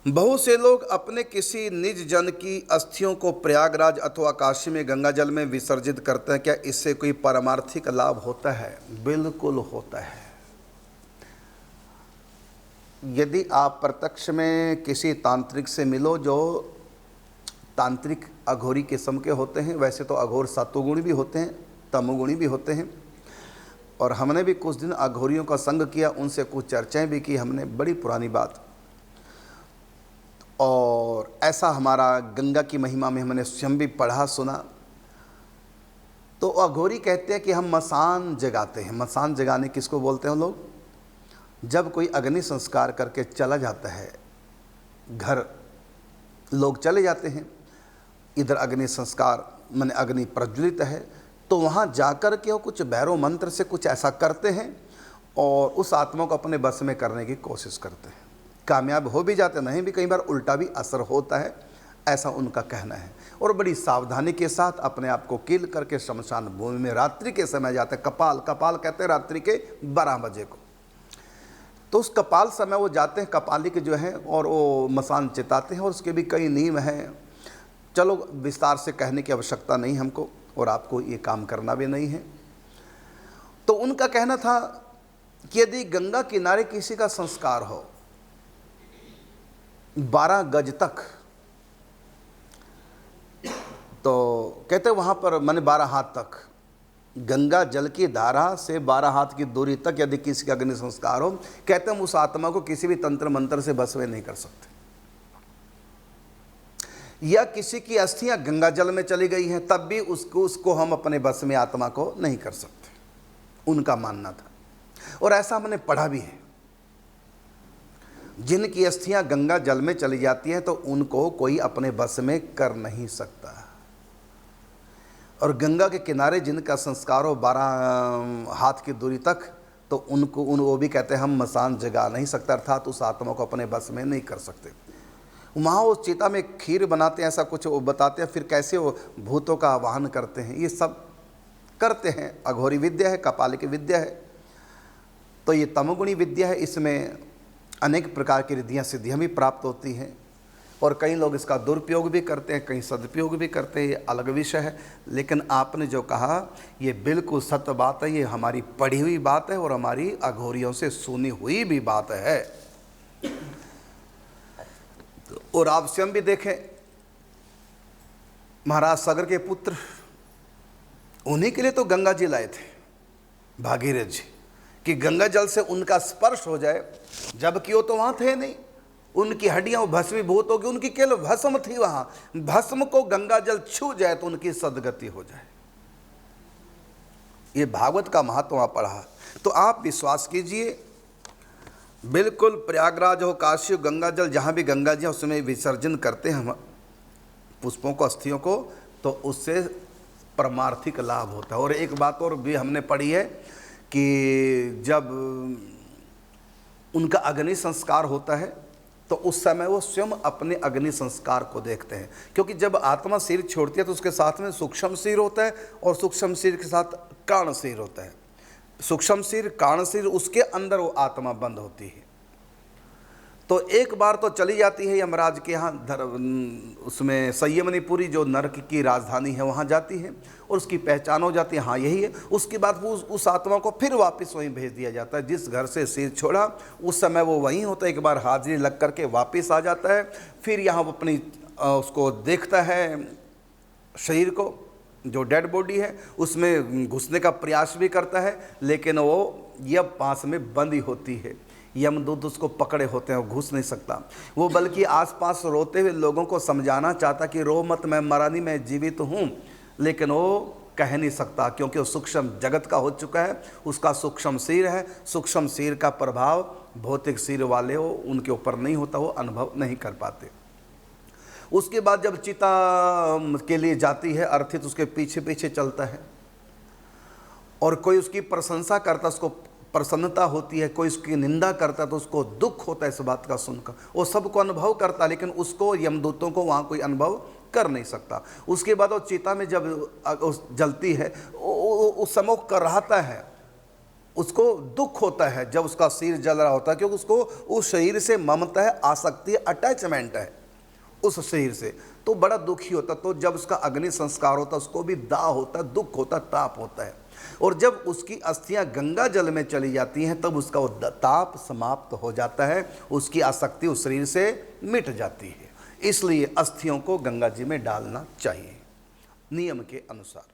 बहुत से लोग अपने किसी निज जन की अस्थियों को प्रयागराज अथवा काशी में गंगा जल में विसर्जित करते हैं। क्या इससे कोई पारमार्थिक लाभ होता है? बिल्कुल होता है। यदि आप प्रत्यक्ष में किसी तांत्रिक से मिलो जो तांत्रिक अघोरी किस्म के होते हैं, वैसे तो अघोर सत्वगुणी भी होते हैं, तमोगुणी भी होते हैं, और हमने भी कुछ दिन अघोरियों का संग किया, उनसे कुछ चर्चाएं भी की हमने, बड़ी पुरानी बात। और ऐसा हमारा गंगा की महिमा में हमने स्वयं भी पढ़ा सुना। तो अघोरी कहते हैं कि हम मसान जगाते हैं। मसान जगाने किसको बोलते हैं लोग? जब कोई अग्नि संस्कार करके चला जाता है, घर लोग चले जाते हैं, इधर अग्नि संस्कार माने अग्नि प्रज्वलित है, तो वहाँ जाकर के वो कुछ भैरव मंत्र से कुछ ऐसा करते हैं और उस आत्मा को अपने बस में करने की कोशिश करते हैं। कामयाब हो भी जाते, नहीं भी, कई बार उल्टा भी असर होता है, ऐसा उनका कहना है। और बड़ी सावधानी के साथ अपने आप को कील करके शमशान भूमि में रात्रि के समय जाते हैं। कपाल कहते हैं रात्रि के 12 बजे को। तो उस कपाल समय वो जाते हैं, कपालिक जो है, और वो मसान चिताते हैं। और उसके भी कई नियम हैं, चलो विस्तार से कहने की आवश्यकता नहीं हमको, और आपको ये काम करना भी नहीं है। तो उनका कहना था कि यदि गंगा किनारे किसी का संस्कार हो 12 गज तक, तो कहते वहाँ पर माने 12 हाथ तक, गंगा जल की धारा से 12 हाथ की दूरी तक यदि किसी का अग्नि संस्कार हो, कहते हम उस आत्मा को किसी भी तंत्र मंत्र से बस में नहीं कर सकते। या किसी की अस्थियां गंगा जल में चली गई हैं, तब भी उसको हम अपने बस में आत्मा को नहीं कर सकते, उनका मानना था। और ऐसा हमने पढ़ा भी है। जिनकी अस्थियां गंगा जल में चली जाती हैं तो उनको कोई अपने बस में कर नहीं सकता। और गंगा के किनारे जिनका संस्कार हो 12 हाथ की दूरी तक, तो वो भी कहते हैं हम मसान जगा नहीं सकते, अर्थात उस आत्मा को अपने बस में नहीं कर सकते। वहाँ वो चिता में खीर बनाते हैं, ऐसा कुछ वो बताते हैं, फिर कैसे वो भूतों का आवाहन करते हैं, ये सब करते हैं। अघोरी विद्या है, कपालिक विद्या है। तो ये तमोगुणी विद्या है, इसमें अनेक प्रकार की रिद्धियाँ सिद्धियाँ भी प्राप्त होती हैं। और कई लोग इसका दुरुपयोग भी करते हैं, कई सदुपयोग भी करते हैं, ये अलग विषय है। लेकिन आपने जो कहा ये बिल्कुल सत्य बात है, ये हमारी पढ़ी हुई बात है और हमारी अघोरियों से सुनी हुई भी बात है। और आप स्वयं भी देखें, महाराज सागर के पुत्र, उन्हीं के लिए तो गंगा जी लाए थे, भागीरथ जी, कि गंगा जल से उनका स्पर्श हो जाए, जबकि वो तो वहाँ थे नहीं, उनकी हड्डियाँ भस्मीभूत होगी, उनकी केवल भस्म थी वहाँ, भस्म को गंगा जल छू जाए तो उनकी सदगति हो जाए। ये भागवत का महत्व वहाँ पढ़ा। तो आप विश्वास कीजिए, बिल्कुल प्रयागराज हो, काशी हो, गंगा जल जहाँ भी गंगा जी उसमें विसर्जन करते हैं हम पुष्पों को, अस्थियों को, तो उससे परमार्थिक लाभ होता है। और एक बात और भी हमने पढ़ी है कि जब उनका अग्नि संस्कार होता है तो उस समय वो स्वयं अपने अग्नि संस्कार को देखते हैं, क्योंकि जब आत्मा शरीर छोड़ती है तो उसके साथ में सूक्ष्म शरीर होता है और सूक्ष्म शरीर के साथ कारण शरीर होता है। सूक्ष्म शरीर, कारण शरीर, उसके अंदर वो आत्मा बंद होती है। तो एक बार तो चली जाती है यमराज के यहाँ, उसमें संयमनीपुरी जो नरक की राजधानी है वहाँ जाती है और उसकी पहचान हो जाती है, हाँ यही है। उसके बाद वो उस आत्मा को फिर वापस वहीं भेज दिया जाता है, जिस घर से सिर छोड़ा उस समय वो वहीं होता है। एक बार हाजिरी लग करके वापस आ जाता है, फिर यहाँ वो अपनी उसको देखता है, शरीर को, जो डेड बॉडी है उसमें घुसने का प्रयास भी करता है, लेकिन वो यम पास में बंदी होती है, यमदूत उसको पकड़े होते हैं, वो घुस नहीं सकता। वो बल्कि आसपास रोते हुए लोगों को समझाना चाहता कि रो मत, मैं मरा नहीं, मैं जीवित हूँ, लेकिन वो कह नहीं सकता, क्योंकि वो सूक्ष्म जगत का हो चुका है, उसका सूक्ष्म शरीर है। सूक्ष्म शरीर का प्रभाव भौतिक शरीर वाले हो उनके ऊपर नहीं होता, वो अनुभव नहीं कर पाते। उसके बाद जब चिता के लिए जाती है, अर्थित उसके पीछे पीछे चलता है, और कोई उसकी प्रशंसा करता, उसको प्रसन्नता होती है, कोई उसकी निंदा करता तो उसको दुख होता है इस बात का सुनकर। वो सबको अनुभव करता, लेकिन उसको, यमदूतों को वहाँ कोई अनुभव कर नहीं सकता। उसके बाद वो चिता में जब जलती है, उस समय कराहता है, उसको दुख होता है जब उसका सिर जल रहा होता है, क्योंकि उसको उस शरीर से ममता है, आसक्ति है, अटैचमेंट है उस शरीर से, तो बड़ा दुखी होता। तो जब उसका अग्नि संस्कार होता है उसको भी दाह होता है, दुख होता है, ताप होता है। और जब उसकी अस्थियां गंगा जल में चली जाती हैं तब उसका वो ताप समाप्त हो जाता है, उसकी आसक्ति उस शरीर से मिट जाती है। इसलिए अस्थियों को गंगा जी में डालना चाहिए नियम के अनुसार।